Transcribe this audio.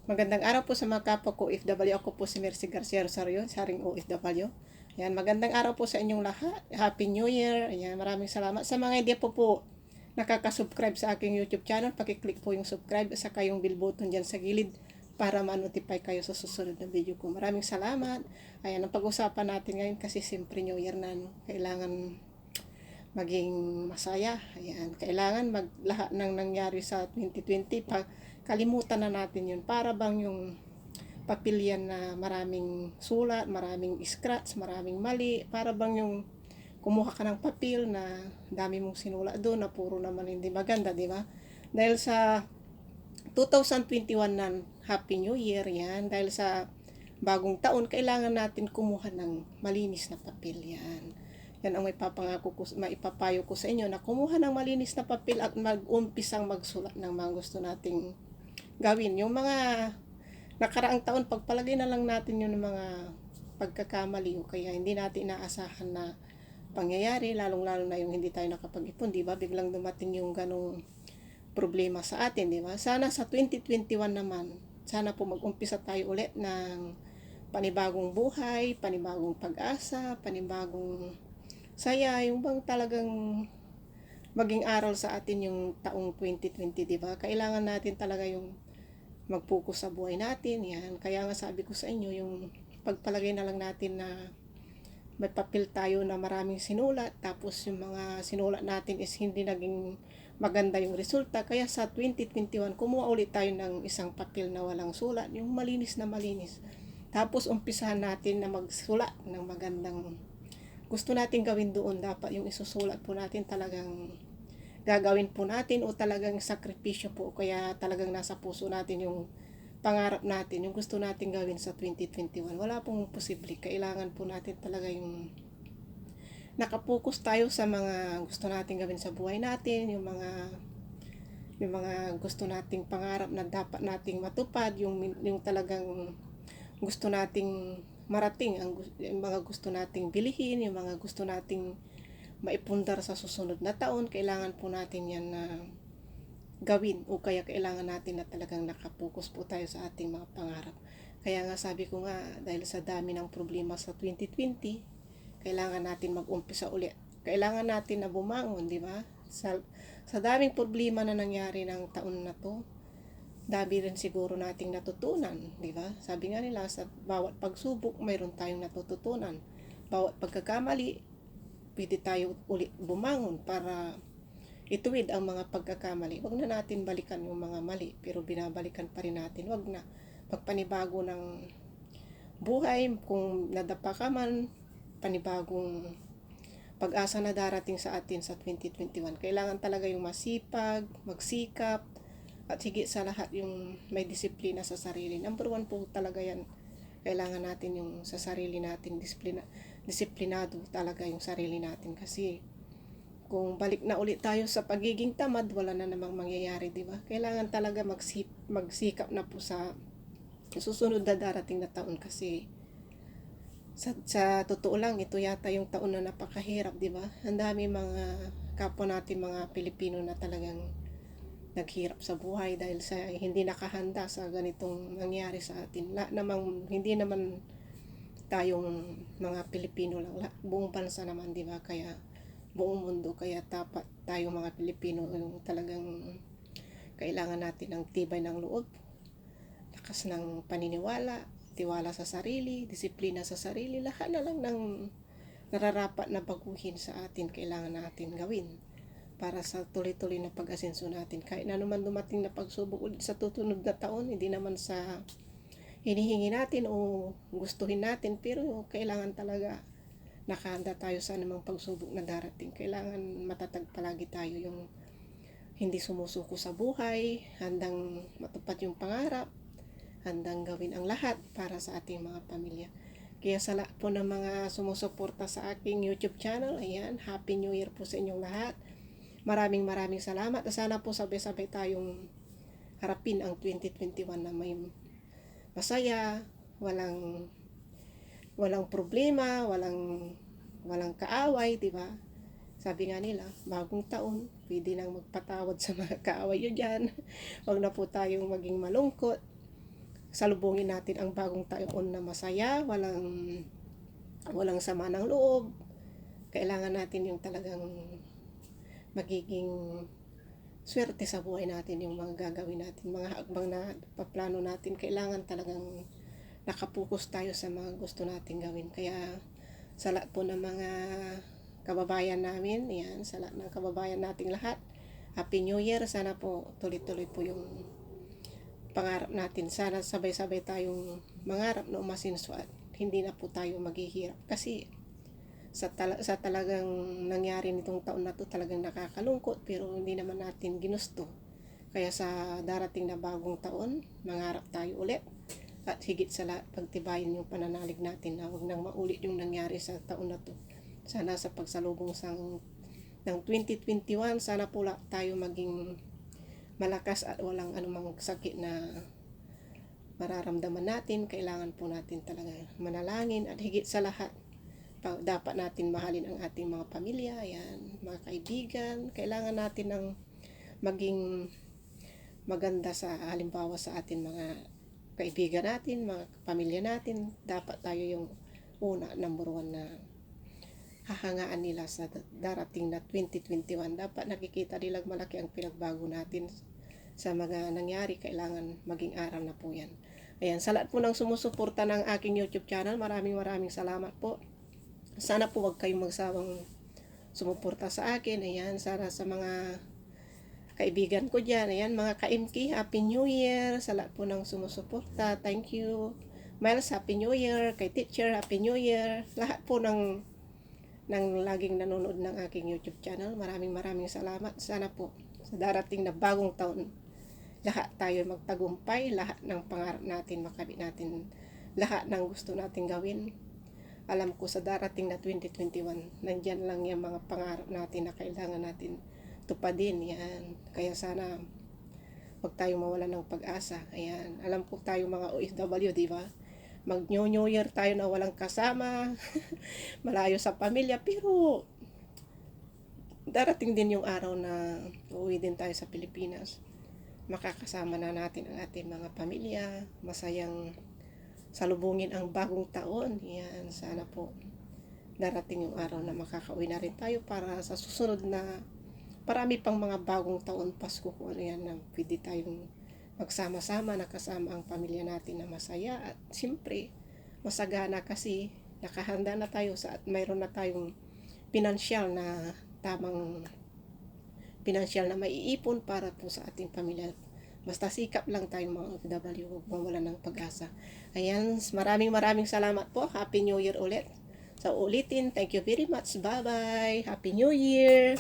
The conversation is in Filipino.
Magandang araw po sa mga kapwa ko OFW. Ako po si Mercy Garcia Rosario, saring OFW. Ayan, magandang araw po sa inyong lahat. Happy New Year. Ayan, maraming salamat. Sa mga hindi po nakaka-subscribe sa aking YouTube channel, pakiclick po yung subscribe at saka yung bell button dyan sa gilid para ma-notify kayo sa susunod na video ko. Maraming salamat. Ayan, ang pag-usapan natin ngayon kasi siyempre New Year na, no? Kailangan maging masaya. Ayan, kailangan lahat ng nangyari sa 2020, kalimutan na natin yun. Para bang yung papilyan na maraming sulat, maraming scratch, maraming mali. Para bang yung kumuha ka ng papel na dami mong sinulat doon na puro naman hindi maganda, di ba? Dahil sa 2021 na Happy New Year yan, dahil sa bagong taon, kailangan natin kumuha ng malinis na papel yan. Yan ang maipapayo ko sa inyo na kumuha ng malinis na papel at mag-umpisang magsulat ng mga gusto nating gawin. Yung mga nakaraang taon, pagpalagay na lang natin yung mga pagkakamali o kaya hindi natin inaasahan na pangyayari, lalong-lalo na yung hindi tayo nakapag-ipon, di ba? Biglang dumating yung ganong problema sa atin, di ba? Sana sa 2021 naman, sana po mag-umpisa tayo ulit ng panibagong buhay, panibagong pag-asa, panibagong saya, yung bang talagang maging aral sa atin yung taong 2020, di ba? Kailangan natin talaga yung mag-focus sa buhay natin, yan. Kaya nga sabi ko sa inyo, yung pagpalagay na lang natin na may papel tayo na maraming sinulat, tapos yung mga sinulat natin is hindi naging maganda yung resulta. Kaya sa 2021, kumuha ulit tayo ng isang papel na walang sulat, yung malinis na malinis. Tapos umpisahan natin na magsulat ng magandang gusto natin gawin doon. Dapat yung isusulat po natin talagang gagawin po natin o talagang sakripisyo po, kaya talagang nasa puso natin yung pangarap natin, yung gusto natin gawin sa 2021. Wala pong posible. Kailangan po natin talaga yung nakapokus tayo sa mga gusto natin gawin sa buhay natin, yung mga gusto nating pangarap na dapat nating matupad, yung talagang gusto nating marating, yung mga gusto nating bilihin, yung mga gusto nating maipundar sa susunod na taon. Kailangan po natin yan na gawin, o kaya kailangan natin na talagang nakapokus po tayo sa ating mga pangarap. Kaya nga sabi ko nga, dahil sa dami ng problema sa 2020, kailangan natin mag-umpisa ulit. Kailangan natin na bumangon, di ba? Sa daming problema na nangyari ng taon na to, dami rin siguro nating natutunan, di ba? Sabi nga nila, sa bawat pagsubok, mayroon tayong natututunan. Bawat pagkakamali, pwede tayo ulit bumangon para ituwid ang mga pagkakamali. Huwag na natin balikan yung mga mali, pero binabalikan pa rin natin. Huwag na magpanibago ng buhay. Kung nadapa ka man, panibagong pag-asa na darating sa atin sa 2021. Kailangan talaga yung masipag, magsikap, at higit sa lahat yung may disiplina sa sarili. Number one po talaga yan. Kailangan natin yung sa sarili natin, disiplinado talaga yung sarili natin. Kasi kung balik na ulit tayo sa pagiging tamad, wala na namang mangyayari, di ba? Kailangan talaga magsikap na po sa susunod na darating na taon. Kasi sa totoo lang, ito yata yung taon na napakahirap, di ba? Ang dami mga kapwa natin, mga Pilipino na talagang naghirap sa buhay dahil sa hindi nakahanda sa ganitong nangyari sa atin. Hindi naman tayong mga Pilipino lang, buong bansa naman, di ba? Kaya buong mundo, kaya dapat tayong mga Pilipino yung talagang kailangan natin ng tibay ng loob, lakas ng paniniwala, tiwala sa sarili, disiplina sa sarili. Lahat na lang ng nararapat na baguhin sa atin kailangan natin gawin para sa tuloy-tuloy na pag-asenso natin. Kahit na naman dumating na pagsubok ulit sa tutunod na taon, hindi naman sa hinihingi natin o gustuhin natin, pero kailangan talaga nakahanda tayo sa anumang pagsubok na darating. Kailangan matatag palagi tayo, yung hindi sumusuko sa buhay, handang matupad yung pangarap, handang gawin ang lahat para sa ating mga pamilya. Kaya sa lahat po ng mga sumusuporta sa aking YouTube channel, ayan, Happy New Year po sa inyong lahat. Maraming salamat. Sana po sabay-sabay tayong harapin ang 2021 na may masaya, walang problema, walang kaaway, di ba? Sabi nga nila, bagong taon, pwede nang magpatawad sa mga kaaway nyo dyan. Huwag na po tayong maging malungkot. salubungin natin ang bagong taon na masaya, walang sama ng loob. Kailangan natin yung talagang magiging swerte sa buhay natin, yung mga gagawin natin, mga hakbang na paplano natin. Kailangan talagang nakapokus tayo sa mga gusto nating gawin. Kaya sa lahat po ng mga kababayan namin, yan, sa lahat ng kababayan nating lahat, Happy New Year. Sana po tuloy-tuloy po yung pangarap natin. Sana sabay-sabay tayong mangarap na umasinso at hindi na po tayo maghihirap. Kasi sa talagang nangyari nitong taon na to, talagang nakakalungkot, pero hindi naman natin ginusto. Kaya sa darating na bagong taon, mangarap tayo ulit. At higit sa lahat, pagtibayin yung pananalig natin na huwag nang maulit yung nangyari sa taon na to. Sana sa pagsalubong ng 2021, sana po tayo maging malakas at walang anumang sakit na mararamdaman natin. Kailangan po natin talaga manalangin at higit sa lahat, dapat natin mahalin ang ating mga pamilya, yan, mga kaibigan. Kailangan natin ng maging maganda sa halimbawa sa atin mga kaibigan natin, mga pamilya natin. Dapat tayo yung una, number one na hahangaan nila sa darating na 2021. Dapat nakikita nilang malaki ang pinagbago natin sa mga nangyari. Kailangan maging aral na po yan. Ayan, sa lahat po ng sumusuporta ng aking YouTube channel, maraming salamat po. Sana po wag kayong magsawang sumuporta sa akin. Ayan, sana sa mga kaibigan ko dyan, ayan, mga ka-MK, Happy New Year. Sa lahat po ng sumusuporta, thank you. Miles, Happy New Year. Kay Teacher, Happy New Year. Lahat po ng laging nanonood ng aking YouTube channel, maraming salamat. Sana po sa darating na bagong taon, lahat tayo magtagumpay, lahat ng pangarap natin makamit natin, lahat ng gusto natin gawin. Alam ko sa darating na 2021, nandyan lang yung mga pangarap natin na kailangan natin tupadin. Yan. Kaya sana huwag tayong mawala ng pag-asa. Ayan. Alam ko tayo mga OFW, di ba? Mag-New Year tayo na walang kasama, malayo sa pamilya, pero darating din yung araw na uuwi din tayo sa Pilipinas. Makakasama na natin ang ating mga pamilya, masayang salubungin ang bagong taon. Yan, sana po darating yung araw na makakauwi na rin tayo para sa susunod na parami pang mga bagong taon, Pasko ko yan, na pwede tayong magsama-sama, nakasama ang pamilya natin na masaya at siyempre masagana kasi nakahanda na tayo at mayroon na tayong pinansyal na maiipon para po sa ating pamilya. Basta sikap lang tayong mga OFW, huwag mawala ng pag-asa. Ayan, maraming salamat po. Happy New Year ulit. Sa ulitin, thank you very much. Bye-bye. Happy New Year.